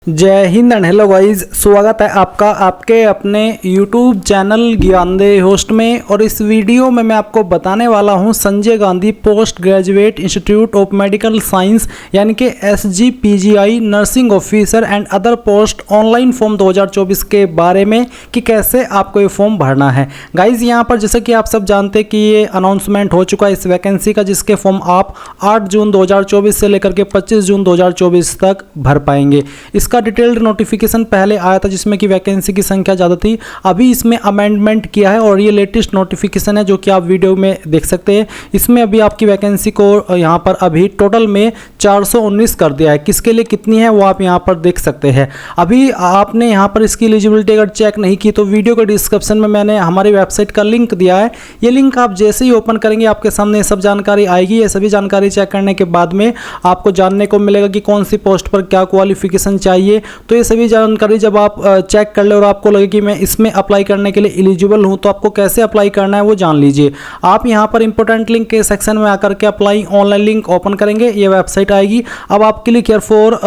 जय Hind and hello guys, स्वागत है आपका आपके अपने YouTube चैनल ज्ञानदेह होस्ट में। और इस वीडियो में मैं आपको बताने वाला हूं Sanjay Gandhi post graduate institute of medical science यानी कि SGPGI nursing officer and other post online form 2024 के बारे में कि कैसे आपको ये फॉर्म भरना है। गाइज यहाँ पर जैसे कि आप सब जानते हैं कि ये अनाउंसमेंट हो चुका है इस वैकेंसी का, जिसके फॉर्म आप 8 जून 2024 से लेकर के 25 जून 2024 तक भर पाएंगे। इसका डिटेल्ड नोटिफिकेशन पहले आया था जिसमें कि वैकेंसी की संख्या ज़्यादा थी, अभी इसमें अमेंडमेंट किया है और ये लेटेस्ट नोटिफिकेशन है जो कि आप वीडियो में देख सकते हैं। इसमें अभी आपकी वैकेंसी को यहाँ पर अभी टोटल में 419 कर दिया है। किसके लिए कितनी है वो आप यहाँ पर देख सकते हैं। अभी आपने यहाँ पर इसकी एलिजिबिलिटी अगर चेक नहीं की तो वीडियो के डिस्क्रिप्शन में मैंने हमारी वेबसाइट का लिंक दिया है। ये लिंक आप जैसे ही ओपन करेंगे आपके सामने सब जानकारी आएगी। ये सभी जानकारी चेक करने के बाद में आपको जानने को मिलेगा कि कौन सी पोस्ट पर क्या क्वालिफिकेशन चाहिए। तो ये सभी जानकारी जब आप चेक कर ले और आपको लगे कि मैं इसमें अप्लाई करने के लिए एलिजिबल हूं तो आपको कैसे अप्लाई करना है वो जान लीजिए। आप यहां पर इंपॉर्टेंट लिंक के सेक्शन में आकर के अप्लाई ऑनलाइन लिंक ओपन करेंगे, ये वेबसाइट आएगी। अब आप click here for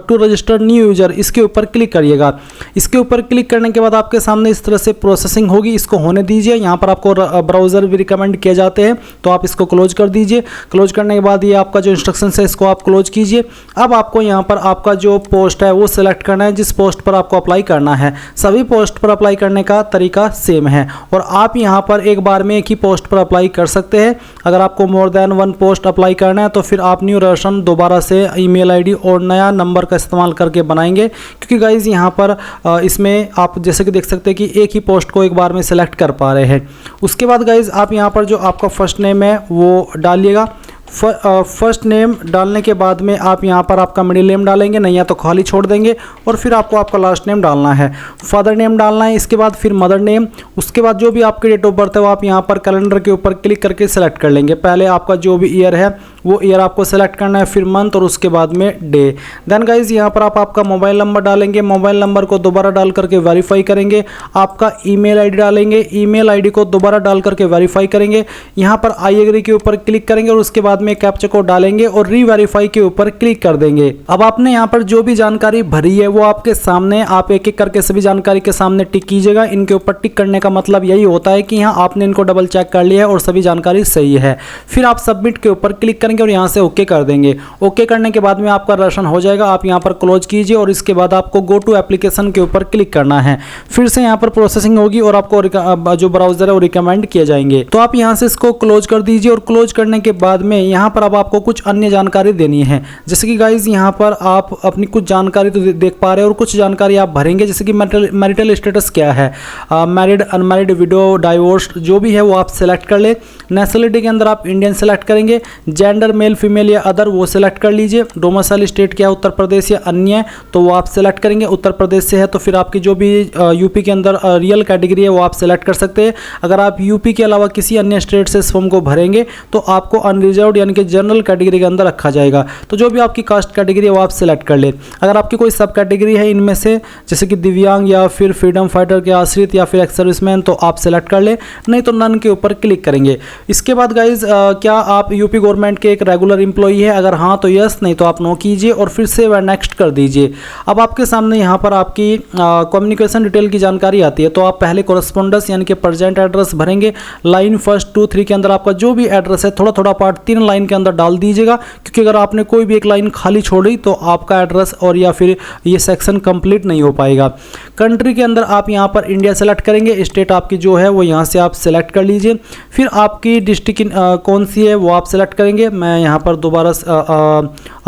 to register new user, इसके ऊपर क्लिक करिएगा। इसके ऊपर क्लिक करने के बाद आपके सामने इस तरह से प्रोसेसिंग होगी, इसको होने दीजिए। यहाँ पर आपको ब्राउजर भी रिकमेंड किए जाते हैं तो आप इसको क्लोज कर दीजिए। क्लोज करने के बाद ये आपका जो इंस्ट्रक्शन है इसको आप क्लोज कीजिए। अब आपको यहाँ पर आपका जो पोस्ट है वो सिलेक्ट करना है जिस पोस्ट पर आपको अप्लाई करना है। सभी पोस्ट पर अप्लाई करने का तरीका सेम है और आप यहाँ पर एक बार में एक ही पोस्ट पर अप्लाई कर सकते हैं। अगर आपको more than one post apply करना है तो फिर आप न्यू रजिस्ट्रेशन दोबारा से ईमेल आईडी और नया नंबर का इस्तेमाल करके बनाएंगे, क्योंकि गाइज यहाँ पर इसमें आप जैसे कि देख सकते हैं कि एक ही पोस्ट को एक बार में सिलेक्ट कर पा रहे हैं। उसके बाद गाइज आप यहाँ पर जो आपका फर्स्ट नेम है वो डालिएगा। फर्स्ट नेम डालने के बाद में आप यहाँ पर आपका मिडिल नेम डालेंगे, नहीं या तो खाली छोड़ देंगे। और फिर आपको आपका लास्ट नेम डालना है, फादर नेम डालना है, इसके बाद फिर मदर नेम। उसके बाद जो भी आपकी डेट ऑफ बर्थ है वो आप यहाँ पर कैलेंडर के ऊपर क्लिक करके सेलेक्ट कर लेंगे। पहले आपका जो भी ईयर है वो ईयर आपको सेलेक्ट करना है, फिर मंथ और उसके बाद में डे। देन गाइज यहाँ पर आप आपका मोबाइल नंबर डालेंगे, मोबाइल नंबर को दोबारा डाल करके वेरीफाई करेंगे। आपका ईमेल आईडी डालेंगे, ईमेल आईडी को दोबारा डाल करके वेरीफाई करेंगे। यहाँ पर आई एग्री के ऊपर क्लिक करेंगे और उसके बाद में कैप्चा कोड डालेंगे और रीवेरीफाई के ऊपर क्लिक कर देंगे। अब आपने यहाँ पर जो भी जानकारी भरी है वो आपके सामने, आप एक एक करके सभी जानकारी के सामने टिक कीजिएगा। इनके ऊपर टिक करने का मतलब यही होता है कि यहाँ आपने इनको डबल चेक कर लिया है और सभी जानकारी सही है। फिर आप सबमिट के ऊपर क्लिक करेंगे और यहाँ से ओके कर देंगे। ओके करने के बाद में आपका रजिस्ट्रेशन हो जाएगा। आप यहाँ पर क्लोज कीजिए और इसके बाद आपको गो टू एप्लीकेशन के ऊपर क्लिक करना है। फिर से यहाँ पर प्रोसेसिंग होगी और आपको जो ब्राउजर है वो रिकमेंड किए जाएंगे। तो आप यहाँ से इसको क्लोज कर दीजिए और क्लोज करने के बाद में यहाँ पर अब आपको कुछ अन्य जानकारी देनी है। जैसे कि गाइज यहाँ पर आप अपनी कुछ जानकारी तो देख पा रहे हैं और कुछ जानकारी आप भरेंगे, जैसे कि मैरिटल स्टेटस क्या है, मैरिड, अनमैरिड, विडो, डाइवोर्स्ड, जो भी है वो आप सेलेक्ट कर ले। नेशनलिटी के अंदर आप इंडियन सेलेक्ट करेंगे। जेंडर मेल फीमेल या अदर वो सेलेक्ट कर लीजिए। डोमिसाइल स्टेट क्या है, उत्तर प्रदेश या अन्य, तो वो आप सेलेक्ट करेंगे। उत्तर प्रदेश से है तो फिर आपकी जो भी यूपी के अंदर रियल कैटेगरी है वो आप सेलेक्ट कर सकते हैं। अगर आप यूपी के अलावा किसी अन्य स्टेट से इस फॉर्म को भरेंगे तो आपको अनरिजर्व्ड यानी कि जनरल कैटेगरी के अंदर रखा जाएगा। तो जो भी आपकी कास्ट कैटेगरी है वो आप सेलेक्ट कर ले। अगर आपकी कोई सब कैटेगरी है इनमें से, जैसे कि दिव्यांग या फिर फ्रीडम फाइटर के आश्रित या फिर एक्स सर्विसमैन, तो आप सेलेक्ट कर ले, नहीं तो नन के ऊपर क्लिक करेंगे। इसके बाद गाइज क्या आप यूपी गवर्नमेंट के एक रेगुलर एम्प्लॉई है, अगर हाँ तो यस, नहीं तो आप नो कीजिए और फिर से वह नेक्स्ट कर दीजिए। अब आपके सामने यहाँ पर आपकी कम्युनिकेशन डिटेल की जानकारी आती है। तो आप पहले कोरेस्पोंडेंस यानी कि प्रेजेंट एड्रेस भरेंगे। लाइन 1, 2, 3 के अंदर आपका जो भी एड्रेस है थोड़ा थोड़ा पार्ट 3 लाइन के अंदर डाल दीजिएगा, क्योंकि अगर आपने कोई भी एक लाइन खाली छोड़ी तो आपका एड्रेस और या फिर ये सेक्शन कंप्लीट नहीं हो पाएगा। कंट्री के अंदर आप यहाँ पर इंडिया सेलेक्ट करेंगे। स्टेट आपकी जो है वो यहाँ से आप सेलेक्ट कर लीजिए। फिर आपकी डिस्ट्रिक्ट कौन सी है वो आप सेलेक्ट करेंगे। मैं यहाँ पर दोबारा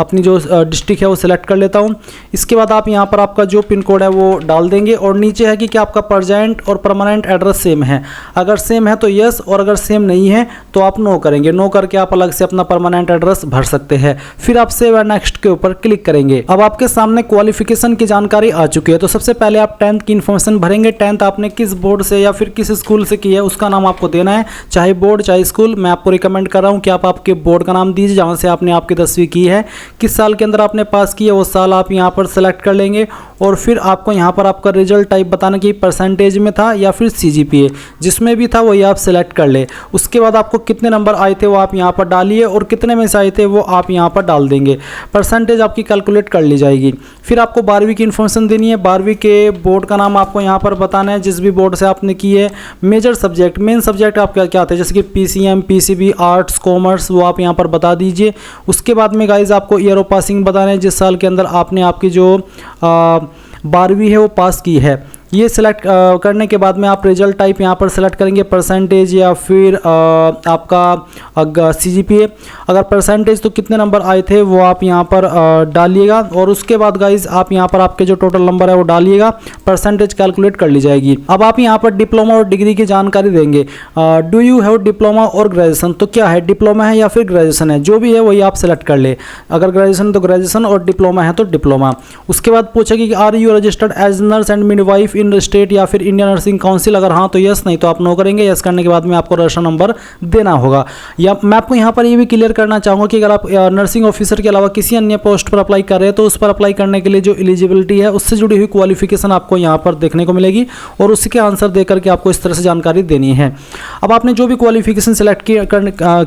अपनी जो डिस्ट्रिक्ट है वो सिलेक्ट कर लेता हूँ। इसके बाद आप यहाँ पर आपका जो पिन कोड है वो डाल देंगे और नीचे है कि क्या आपका प्रेजेंट और परमानेंट एड्रेस सेम है। अगर सेम है तो यस और अगर सेम नहीं है तो आप नो करेंगे। नो करके आप अलग से अपना परमानेंट एड्रेस भर सकते हैं। फिर आप सेव एंड नेक्स्ट के ऊपर क्लिक करेंगे। अब आपके सामने क्वालिफिकेशन की जानकारी आ चुकी है। तो सबसे पहले आप 10th की इन्फॉर्मेशन भरेंगे। 10th आपने किस बोर्ड से या फिर किस स्कूल से की है उसका नाम आपको देना है, चाहे बोर्ड चाहे स्कूल। मैं आपको रिकमेंड कर रहा हूँ कि आप आपके बोर्ड का नाम दीजिए जहाँ से आपने आपकी 10वीं की है। किस साल के अंदर आपने पास की है वो साल आप यहाँ पर सेलेक्ट कर लेंगे और फिर आपको यहाँ पर आपका रिजल्ट टाइप बताना कि परसेंटेज में था या फिर CGPA, जिसमें भी था वही आप सिलेक्ट कर ले। उसके बाद आपको कितने नंबर आए थे वो आप यहाँ पर डालिए और कितने में से आए थे वो आप यहाँ पर डाल देंगे। परसेंटेज आपकी कैलकुलेट कर ली जाएगी। फिर आपको 12वीं की इन्फॉर्मेशन देनी है। 12वीं के बोर्ड का नाम आपको यहाँ पर बताना है, जिस भी बोर्ड से आपने की है। मेजर सब्जेक्ट, मेन सब्जेक्ट आपका क्या था, जैसे कि PCM, PCB, आर्ट्स, कॉमर्स, वो आप यहाँ पर बता दीजिए। उसके बाद में गाइज आपको ईयर ऑफ पासिंग बताना है, जिस साल के अंदर आपने आपकी जो 12वीं है वो पास की है। ये सिलेक्ट करने के बाद में आप रिजल्ट टाइप यहाँ पर सिलेक्ट करेंगे, परसेंटेज या फिर आपका CGPA। अगर परसेंटेज तो कितने नंबर आए थे वो आप यहाँ पर डालिएगा और उसके बाद गाइज आप यहाँ पर आपके जो टोटल नंबर है वो डालिएगा, परसेंटेज कैलकुलेट कर ली जाएगी। अब आप यहाँ पर डिप्लोमा और डिग्री की जानकारी देंगे। डू यू हैव डिप्लोमा और ग्रेजुएशन, तो क्या है, डिप्लोमा है या फिर ग्रेजुएशन है, जो भी है वही आप सिलेक्ट कर ले। अगर ग्रेजुएशन तो ग्रेजुएशन और डिप्लोमा है तो डिप्लोमा। उसके बाद पूछेगी कि are you registered as nurse and midwife in state या फिर इंडियन नर्सिंग काउंसिल, अगर हाँ तो यस, नहीं तो आप नो करेंगे। यस करने के बाद में आपको रजिस्ट्रेशन नंबर देना होगा। या मैं आपको यहाँ पर ये भी क्लियर करना चाहूँगा कि अगर आप नर्सिंग ऑफिसर के अलावा किसी अन्य पोस्ट पर अप्लाई कर रहे हैं तो उस पर अप्लाई करने के लिए जो एलिजिबिलिटी है उससे जुड़ी हुई क्वालिफिकेशन आपको यहाँ पर देखने को मिलेगी और उसके आंसर दे करके आपको इस तरह से जानकारी देनी है। अब आपने जो भी क्वालिफिकेशन सेलेक्ट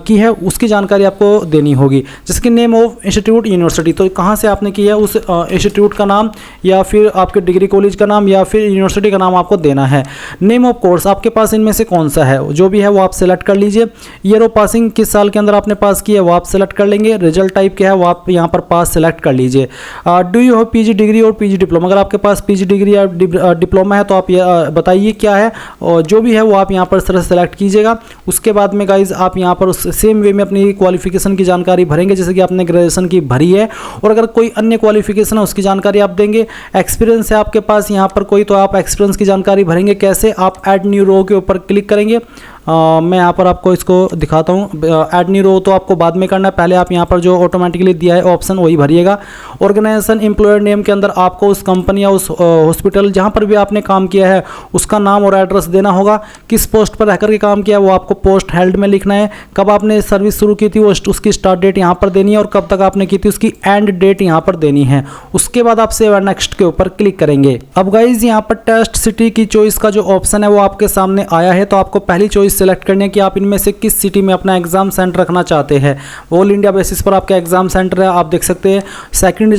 की है उसकी जानकारी आपको देनी होगी, जैसे कि नेम ऑफ इंस्टीट्यूट, यूनिवर्सिटी, तो कहाँ से आपने की है उस इंस्टीट्यूट का नाम या फिर आपके डिग्री कॉलेज का नाम या फिर यूनिवर्सिटी का नाम आपको देना है। नेम ऑफ कोर्स, आपके पास इनमें से कौन सा है, जो भी है वो आप सेलेक्ट कर लीजिए। ईयर ऑफ पासिंग, किस साल के अंदर आपने पास किया है वो आप सेलेक्ट कर लेंगे। रिजल्ट टाइप क्या है वो आप यहाँ पर पास सेलेक्ट कर लीजिए। Do you have PG degree और PG डिप्लोमा, अगर आपके पास PG डिग्री या डिप्लोमा है तो आप बताइए क्या है, और जो भी है वो आप यहाँ पर इस तरह से सेलेक्ट कीजिएगा। उसके बाद में गाइज आप यहाँ पर उस सेम वे में अपनी क्वालिफिकेशन की जानकारी भरेंगे, जैसे कि आपने ग्रेजुएशन की भरी है, और अगर कोई अन्य क्वालिफिकेशन है उसकी जानकारी आप देंगे। एक्सपीरियंस है आपके पास यहाँ पर कोई, तो आप एक्सपीरियंस की जानकारी भरेंगे। कैसे, आप ऐड न्यू रो के ऊपर क्लिक करेंगे। मैं यहाँ पर आपको इसको दिखाता हूँ। ऐड न्यू रो तो आपको बाद में करना है, पहले आप यहाँ पर जो ऑटोमेटिकली दिया है ऑप्शन वही भरिएगा। ऑर्गेनाइजेशन, एम्प्लॉयर नेम के अंदर आपको उस कंपनी या उस हॉस्पिटल जहाँ पर भी आपने काम किया है उसका नाम और एड्रेस देना होगा। किस पोस्ट पर रहकर के काम किया वो आपको पोस्ट हेल्ड में लिखना है। कब आपने सर्विस शुरू की थी वो उसकी स्टार्ट डेट यहाँ पर देनी है, और कब तक आपने की थी उसकी एंड डेट यहाँ पर देनी है। उसके बाद आप सेव एंड नेक्स्ट के ऊपर क्लिक करेंगे। अब गाइज यहाँ पर टेस्ट सिटी की चॉइस का जो ऑप्शन है वो आपके सामने आया है, तो आपको पहली चॉइस सिलेक्ट करनी है कि आप इनमें से किस सिटी में अपना एग्जाम सेंटर रखना चाहते हैं। ऑल इंडिया बेसिस पर आपका एग्जाम सेंटर है, आप देख सकते हैं। सेकंड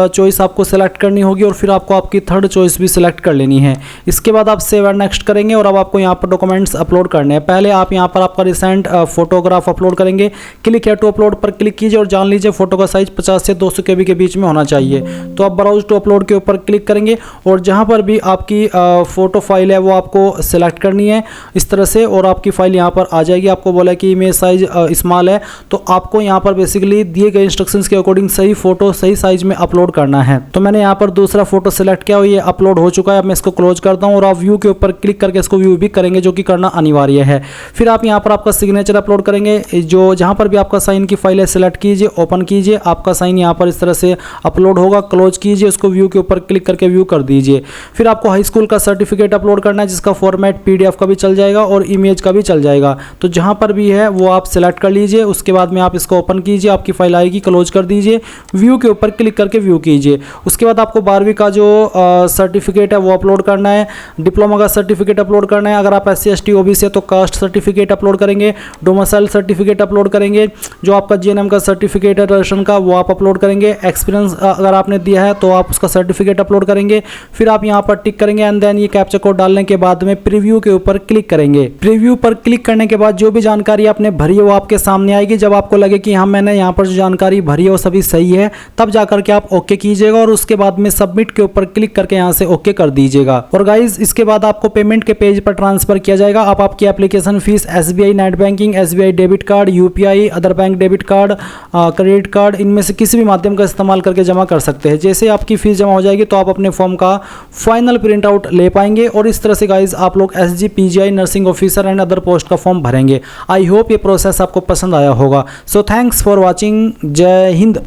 चॉइस आपको सेलेक्ट करनी होगी और फिर आपको आपकी थर्ड चॉइस भी सिलेक्ट कर लेनी है। इसके बाद आप सेव एंड नेक्स्ट करेंगे और अब आपको यहाँ पर डॉक्यूमेंट्स अपलोड करने हैं। पहले आप यहाँ पर आपका रिसेंट फोटोग्राफ अपलोड करेंगे। क्लिक है टू अपलोड पर क्लिक कीजिए और जान लीजिए फोटो का साइज 50 से 200 KB के बीच में होना चाहिए। तो आप ब्राउज टू अपलोड के ऊपर क्लिक करेंगे और जहाँ पर भी आपकी फोटो फाइल है वो आपको सिलेक्ट करनी है इस तरह से, और आपकी फाइल यहाँ पर आ जाएगी। आपको बोला कि इमेज साइज स्मॉल है, तो आपको यहाँ पर बेसिकली दिए गए इंस्ट्रक्शंस के अकॉर्डिंग सही फोटो सही साइज में अपलोड करना है। तो मैंने यहाँ पर दूसरा फोटो सेलेक्ट किया और ये अपलोड हो चुका है। अब मैं इसको क्लोज करता हूँ और आप व्यू के ऊपर क्लिक करके इसको व्यू भी करेंगे, जो कि करना अनिवार्य है। फिर आप यहाँ पर आपका सिग्नेचर अपलोड करेंगे। जो जहाँ पर भी आपका साइन की फाइल है सेलेक्ट कीजिए, ओपन कीजिए। आपका साइन यहाँ पर इस तरह से अपलोड होगा। क्लोज कीजिए, उसको व्यू के ऊपर क्लिक करके व्यू कर दीजिए। फिर आपको हाई स्कूल का सर्टिफिकेट अपलोड करना है, जिसका फॉर्मेट PDF का भी चल जाएगा और इमेज का भी चल जाएगा। तो जहाँ पर भी है वो आप सेलेक्ट कर लीजिए। उसके बाद में आप इसको ओपन कीजिए, आपकी फाइल आएगी। क्लोज कर दीजिए, व्यू के ऊपर क्लिक करके व्यू कीजिए। उसके बाद आपको 12वीं का जो सर्टिफिकेट है वो अपलोड करना है। डिप्लोमा का सर्टिफिकेट अपलोड करना है। अगर आप SC ST OBC है तो कास्ट सर्टिफिकेट अपलोड करेंगे। डोमिसाइल सर्टिफिकेट अपलोड करेंगे। जो आपका GNM का सर्टिफिकेट है रजिस्ट्रेशन का वो आप अपलोड करेंगे। एक्सपीरियंस अगर आपने दिया है तो आप उसका सर्टिफिकेट अपलोड करेंगे। फिर आप यहाँ पर टिक करेंगे एंड देन ये कैप्चा कोड डालने के बाद में प्रीव्यू के ऊपर क्लिक करेंगे। प्रीव्यू पर क्लिक करने के बाद जो भी जानकारी आपने भरी है वो आपके सामने आएगी। जब आपको लगे कि हाँ मैंने यहाँ पर जो जानकारी भरी है वो सभी सही है, तब जाकर के आप ओके कीजिएगा और उसके बाद में सबमिट के ऊपर क्लिक करके यहाँ से ओके कर दीजिएगा। और गाइज इसके बाद आपको पेमेंट के पेज पर ट्रांसफर किया जाएगा। आप आपकी application fees SBI net banking, SBI debit card, UPI, other bank debit card, credit card, इनमें से किसी भी माध्यम का इस्तेमाल करके जमा कर सकते हैं। जैसे आपकी फीस जमा हो जाएगी तो आप अपने फॉर्म का फाइनल प्रिंट आउट ले पाएंगे और इस तरह से गाइज आप लोग SG PGI nursing officer and other post का फॉर्म भरेंगे। आई होप ये प्रोसेस आपको पसंद आया होगा। So thanks for watching. जय हिंद।